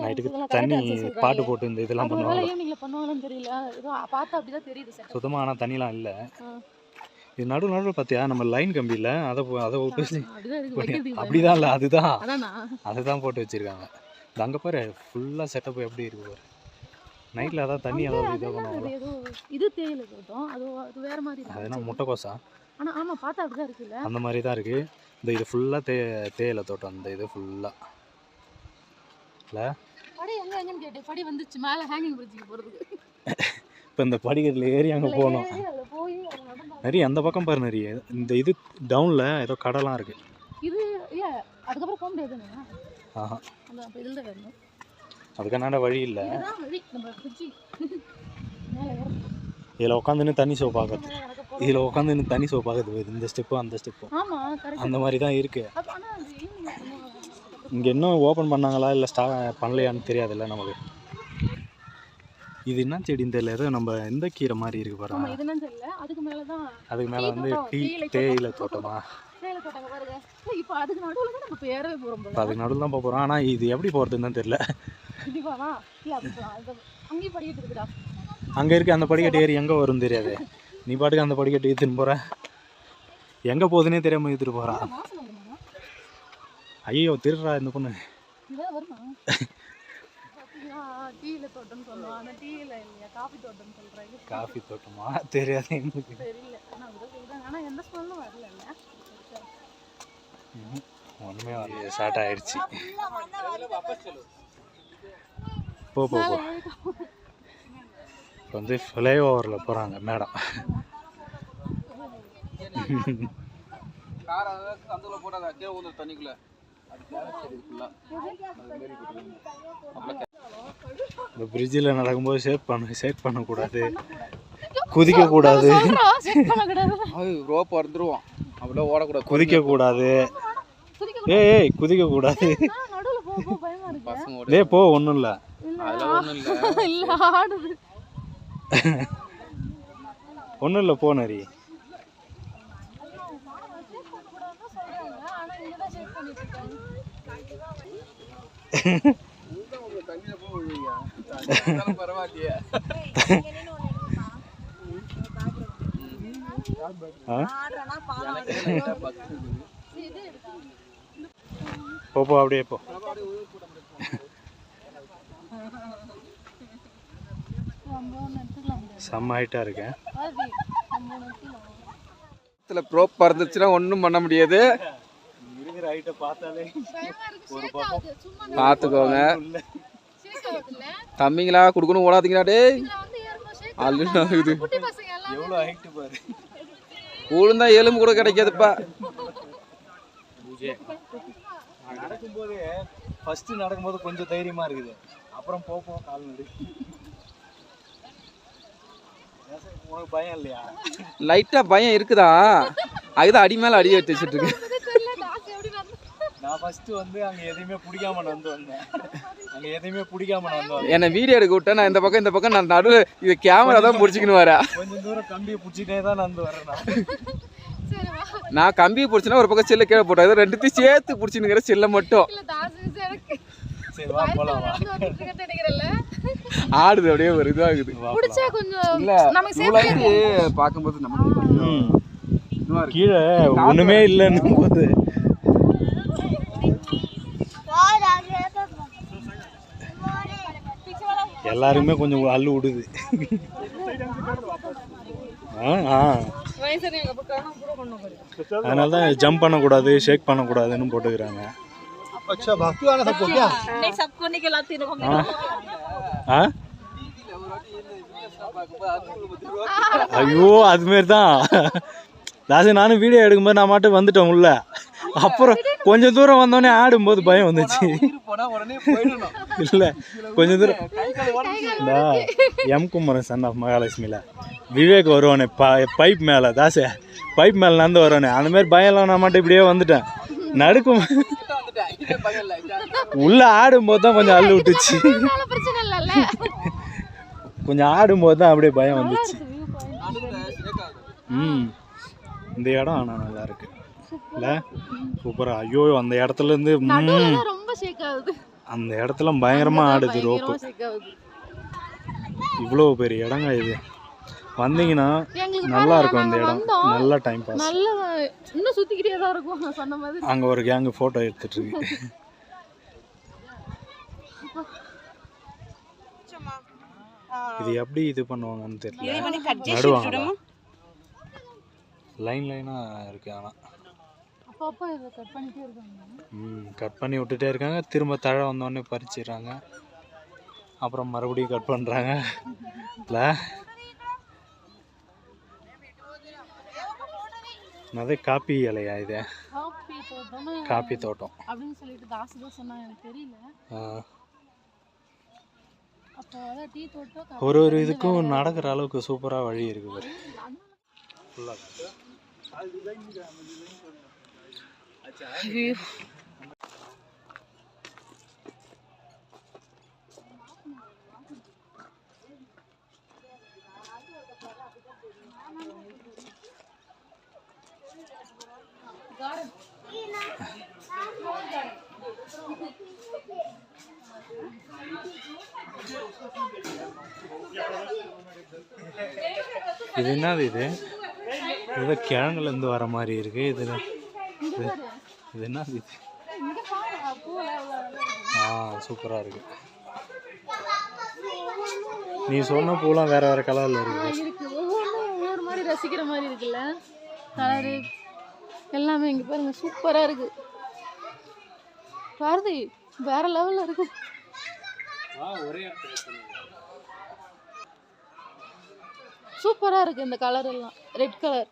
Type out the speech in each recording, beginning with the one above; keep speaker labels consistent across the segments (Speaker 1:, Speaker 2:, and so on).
Speaker 1: நைட்டுக்கு தண்ணி பாட்டு போட்டு இந்த இதெல்லாம் பண்ணுவாங்கன்னு
Speaker 2: தெரியல, ஏதோ பார்த்தா அப்படிதான் தெரியுது
Speaker 1: சுத்தமாக. ஆனால் தண்ணிலாம் இல்லை. இது நடுவில் பார்த்தியா நம்ம லைன் கம்பியில் அதை விட்டு அப்படிதான் இல்லை, அதுதான் போட்டு வச்சுருக்காங்க. இது அங்கே பாரு ஃபுல்லாக செட்டப் எப்படி இருக்கு பாரு. நைட்டில் அதான் தண்ணி அதாவது இதாக பண்ணுவாங்க.
Speaker 2: இது தேயிலை தோட்டம், அது வேற மாதிரி.
Speaker 1: அதுனா முட்டைக்கோசா?
Speaker 2: ஆனால் ஆமாம், பார்த்தா அப்படிதான் இருக்குல்ல.
Speaker 1: அந்த மாதிரி தான் இருக்குது. இது ஃபுல்லாக தேயிலை தோட்டம். அந்த இது ஃபுல்லாக இல்லை.
Speaker 2: படி எங்கன்னு கேட்டேன். படி வந்துச்சு மேலே ஹேங்கிங் பிரிட்ஜுக்கு போகிறதுக்கு.
Speaker 1: இப்போ இந்த படிக்கட்டில் ஏறி அங்கே போகணும். நிறைய அந்த பக்கம் பாரு, நிறைய இந்த இது டவுனில் ஏதோ கடைலாம் இருக்குது.
Speaker 2: இது அதுக்கப்புறம் போக முடியாதுண்ணா.
Speaker 1: ஆஹா,
Speaker 2: அந்த இதில் தான் வரணும்.
Speaker 1: அதுக்கான வழி இல்லை. இதில் உட்காந்துன்னு தண்ணி ஷோ பார்க்குறது. இதில் உட்காந்துன்னு தண்ணி ஷோ பார்க்குறது. இந்த ஸ்டெப்பு அந்த ஸ்டெப்பு அந்த மாதிரி தான் இருக்குது. இங்கே இன்னும் ஓப்பன் பண்ணாங்களா இல்லை பண்ணலையான்னு தெரியாதுல்ல நமக்கு. இது என்ன செடின்னு தெரியல. ஏதோ நம்ம இந்த கீரை மாதிரி இருக்கு பாருங்க. அதுக்கு மேலே வந்து தேயிலை தோட்டமா? அதுக்கு நடுவில் தான் போகிறோம். ஆனால் இது எப்படி போகிறதுன்னு தான் தெரியல. அங்கே இருக்கு அந்த படிக்கட்டு ஏறி எங்கே வரும்னு தெரியாது. நீ பாட்டுக்கு அந்த படிக்கட்டு ஏற்றின்னு போகிற, எங்கே போகுதுன்னே தெரியாமல் ஏற்றிட்டு போகிறா. ஐயோ திருடுறா இந்த பொண்ணு. காஃபி தோட்டமா தெரியாது எனக்கு. ஒன்றுமே ஸ்டார்ட் ஆயிடுச்சு. போ போ போ. இப்போ வந்து ஃப்ளைஓவரில் போகிறாங்க மேடம். இந்த பிரிட்ஜில் நடக்கும்போது ஷேக் பண்ணக்கூடாது, குதிக்கக்கூடாது,
Speaker 3: ரோப் வந்துருவோம், அவ்வளோ ஓடக்கூடாது,
Speaker 1: குதிக்கக்கூடாது. ஏய் குதிக்கக்கூடாது. டே போ, ஒன்றும் இல்லை. ஒன்றும் இல்லை, போ நரி. போ அப்படியே போ. செம்ம ஹைட்டா இருக்கேன்.
Speaker 3: ப்ரோப் பறந்துச்சுன்னா ஒன்றும் பண்ண முடியாது. பார்த்துக்கோங்க தம்பிங்களா, கொடுக்கணும் ஓடாதீங்களா. டேய் ஆகுது, ஊழுந்தா எலும்பு கூட கிடைக்காதுப்பா.
Speaker 1: நடக்கும்போது ஃபர்ஸ்ட் நடக்கும்போது கொஞ்சம் தைரியமா இருக்குது, அப்புறம் போக கால் நடு. உனக்கு பயம் இல்லையா?
Speaker 3: லைட்டா பயம் இருக்குதா, அதுதான் அடி மேல அடி எடுத்து வச்சுட்டு இருக்கு.
Speaker 1: நான் ஃபர்ஸ்ட் வந்து அங்க எதையுமே பிடிக்காம நடந்து வந்தேன்.
Speaker 3: என்ன வீடியோ எடுக்க விட்டேன். நான் இந்த பக்கம் நான் நடுவில் இது கேமரா தான் பிடிச்சிக்கணும் வரேன்.
Speaker 1: கொஞ்சம் தூரம் கம்பியை பிடிச்சிட்டே தான் நடந்து வரேன்.
Speaker 3: நான் கம்பியை பிடிச்சினா ஒரு பக்கம் செல்ல கீழே போட்டேன், ரெண்டுத்தையும் சேர்த்து பிடிச்சினுங்கிற செல்ல மட்டும் ஆடுது, அப்படியே ஒரு இதாகுது. இல்ல பார்க்கும்போது நமக்கு
Speaker 1: கீழே ஒண்ணுமே இல்லைன்னும் போது எல்லாருமே கொஞ்சம் அள்ளு விடுது. அதனால தான் ஜம்ப் பண்ணக்கூடாது, ஷேக் பண்ணக்கூடாதுன்னு போட்டுக்கிறாங்க. ஐயோ அது மாரி தான் லாஸ்ட் நானும் வீடியோ எடுக்கும்போது நான் மட்டும் வந்துட்டேன் உள்ள. அப்புறம் கொஞ்சம் தூரம் வந்தோடனே ஆடும்போது பயம் வந்துச்சு. இல்லை கொஞ்சம் தூரம் இந்த எம் குமரன் சன் ஆஃப் மகாலட்சுமியில் விவேக் வருவானே பைப் மேலே, தாசே பைப் மேலே நடந்து வருவானே, அந்த மாதிரி பயம்லாம் நான் மட்டும் இப்படியே வந்துட்டேன். நடுக்கும் உள்ள ஆடும்போது தான் கொஞ்சம் அள்ளு விட்டுச்சு. கொஞ்சம் ஆடும்போது தான் அப்படியே பயம் வந்துச்சு. இந்த இடம் ஆனால் நல்லா இருக்கு இல்லை, சூப்பரா. ஐயோ அந்த இடத்துல இருந்து அந்த இடத்துல பயங்கரமாக ஆடுது ரோப்பு. இவ்வளோ பெரிய இடங்க இது. வந்தீங்கன்னா நல்லா இருக்கும் அந்த இடம். நல்லா டைம் பாஸ்.
Speaker 2: இன்னும் சுற்றிக்கிட்டே தான் இருக்கும் சொன்ன மாதிரி.
Speaker 1: அங்கே ஒரு கேங்கு ஃபோட்டோ எடுத்துட்டு இருக்கு. இது எப்படி இது பண்ணுவாங்கன்னு தெரியல. நடுவாங்க லைன் லைனாக இருக்கு. ஆனால்
Speaker 2: அப்பப்போ இதை கட் பண்ணிட்டே இருக்காங்க.
Speaker 1: கட் பண்ணி விட்டுட்டே இருக்காங்க. திரும்ப தழை வந்தோடனே பறிச்சிடுறாங்க. அப்புறம் மறுபடியும் கட் பண்ணுறாங்க. இல்லை அதே காப்பி இலையா இது? காப்பி தோட்டம்
Speaker 2: அப்படின்னு சொல்லிட்டு தாசு தான் சொன்னாங்க, எனக்கு தெரியல.
Speaker 1: ஒரு ஒரு இதுக்கும் நடக்கிற அளவுக்கு சூப்பராக வழி இருக்குது. இது என்னது? இது ஏதோ கிழங்குலேருந்து வர மாதிரி இருக்கு. இது என்னது? இது சூப்பராக இருக்கு. நீ சொன்ன பூலாம் வேற வேற கலர்ல இருக்கு.
Speaker 2: ஒவ்வொரு மாதிரி ரசிக்கிற மாதிரி இருக்குல்ல கலரு எல்லாமே. இங்க பாருங்க சூப்பரா இருக்கு. பாரதி வேற லெவல்ல இருக்கு. சூப்பரா இருக்கு இந்த கலர் எல்லாம். Red colour.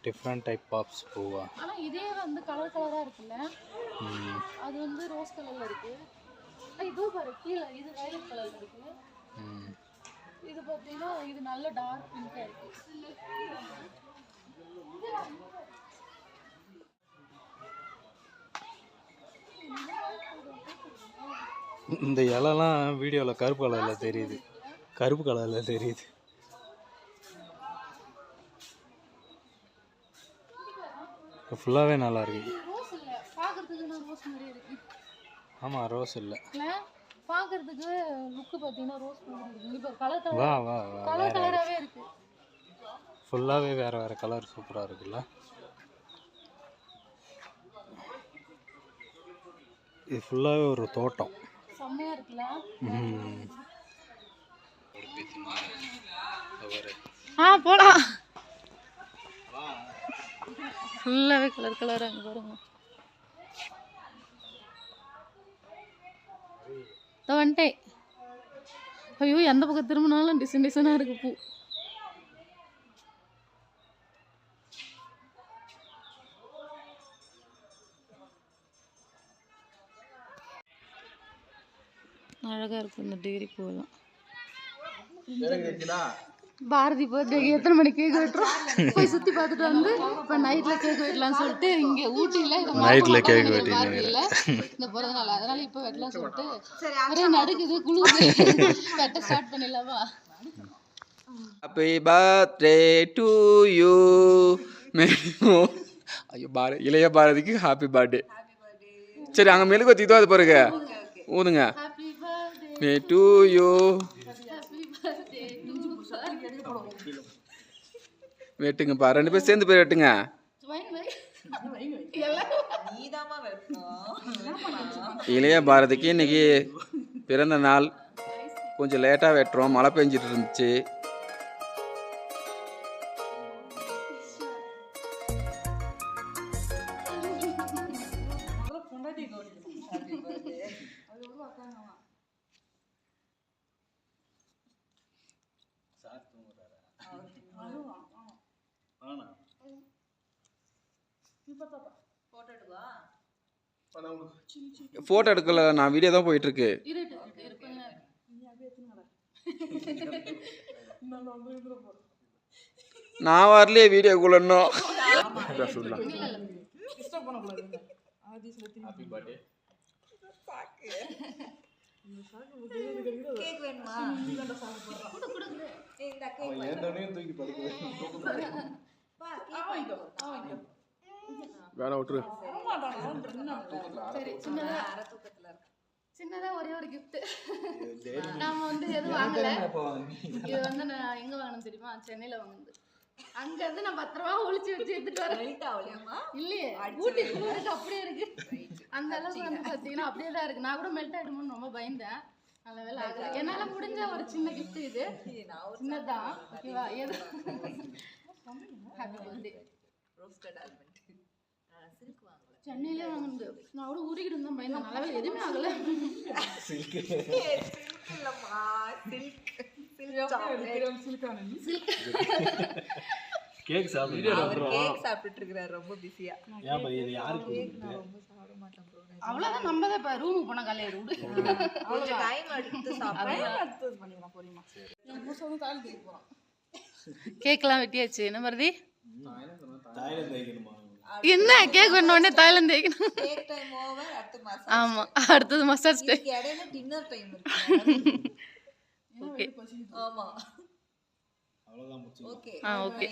Speaker 1: Different type of பூவா?
Speaker 2: ஆனா இதே வந்து கலர் கலரா இருக்குல்ல. அது வந்து ரோஸ் கலர்ல இருக்கு. இது பாரு கீழ இது வயலட் கலர்ல இருக்கு. இது பாத்தீங்கன்னா இது நல்ல டார்க் பிங்கா இருக்கு.
Speaker 1: இந்த இலைலாம் வீடியோவில் கருப்பு கலரில் தெரியுது. கருப்பு கலரில் தெரியுது. ஃபுல்லாகவே நல்லா இருக்கு. ஆமாம் ரோஸ் இல்லை.
Speaker 2: பார்க்கறதுக்கு லுக்கு பார்த்தீங்கன்னா ரோஸ் மாதிரி இருக்கு. இப்போ கலர்
Speaker 1: வா வா
Speaker 2: கலர் கலராகவே இருக்கு.
Speaker 1: ஃபுல்லாகவே வேறு வேறு கலர் சூப்பராக இருக்குல்ல. இது ஃபுல்லாகவே ஒரு தோட்டம்.
Speaker 2: செம்மையா இருக்குல்ல. போலாம். ஃபுல்லாகவே கலர் கலராக இங்கே பாருங்க. வந்துட்டேன். ஐயோ எந்த பக்கம் திரும்பினாலும் டிசைன் டிசைனாக இருக்கு பூ. அழகா இருக்கும் இந்த டிகிரி பூவெல்லாம். பாரதி பர்த்டேக்கு எத்தனை மணிக்கு கேக் வெட்டுறோம் போய் சுற்றி பார்த்துட்டு வந்து இப்போ நைட்டில் கேக் வெட்டலாம்னு சொல்லிட்டு இங்கே ஊட்டியில்
Speaker 1: நைட்டில் கேக் வெட்டிங்க
Speaker 2: இந்த பிறந்த நாள். அதனால இப்போ வெட்டலாம் சொல்லிட்டு ஒரே நடுக்குது குழு வெட்ட ஸ்டார்ட் பண்ணிடலாமா?
Speaker 3: Happy birthday to you. ஐயோ இளைய பாரதிக்கு ஹாப்பி பர்த்டே. சரி அங்கே மெழுகுவத்தி இதோ அது பாருங்க ஊதுங்க. மே டு யூ. வெட்டுங்கப்பா ரெண்டு பேரும் சேர்ந்து போய் வெட்டுங்க. இளைய பாரதிக்கு இன்னைக்கு பிறந்த நாள். கொஞ்சம் லேட்டாக வெட்டுறோம், மழை பெஞ்சிட்டு இருந்துச்சு. போட்டோ எடுக்கல, நான் வீடியோ தான் போயிட்டு இருக்கு. நான் வரலையே வீடியோக்குள்ள. வேணா விட்டுரு.
Speaker 2: சரி சின்னதா ஒரே ஒரு gift. நாம வந்து எதுவும் வாங்கல. இது வந்து நான் எங்க வாங்கினேன் தெரியுமா? சென்னையில வாங்கினது. அங்க இருந்து நான் பத்திரமா ஒளிச்சு வச்சு எடுத்துட்டு வரேன். இல்லையே ஊட்டி குளிருக்கு அப்படியே இருக்கு. அந்த அளவுக்கு வந்து பாத்தீங்கன்னா அப்படியே தான் இருக்கு. நான் கூட மெல்ட் ஆயிடுமோன்னு ரொம்ப பயந்தேன். நல்ல வேலை ஆகல. என்னால முடிஞ்ச ஒரு சின்ன gift இது. சின்னதான். ஓகேவா? எது? Happy birthday. Roasted almond. Silk வாங்கல. சென்னையில வாங்குனது. நான் கூட ஊறிக்கிட்டு இருந்தேன் பயந்தேன். நல்ல வேலை எதுவுமே ஆகல. சில்க் இல்லம்மா சில்க்.
Speaker 1: கேக் சாப்பிட்டு
Speaker 4: இருக்காரு ரொம்ப பிஸியா.
Speaker 1: ஏன் பை இது யாருக்கு
Speaker 2: அவ்வளவுதான். நம்ம தான் இப்ப ரூமுக்கு போனா காலையில விடு.
Speaker 4: கொஞ்சம் டைம் எடுத்து சாப்பிடுறேன்.
Speaker 2: கேக்லாம் வெட்டியாச்சு. என்ன மருதி?
Speaker 1: தாய்லாந்து வைக்கணுமா?
Speaker 2: என்ன கேக் வேணும்னே தாய்லாந்து வைக்கணும்.
Speaker 4: Cake time over. அடுத்த மாசம்.
Speaker 2: ஆமா அடுத்தது மசாஜ் டைம்.
Speaker 4: இடையில டின்னர் டைம் இருக்கு.
Speaker 2: ஓகே
Speaker 4: ஆமா
Speaker 1: அவ்வளவுதான்.
Speaker 4: ஓகே.
Speaker 2: ஓகே.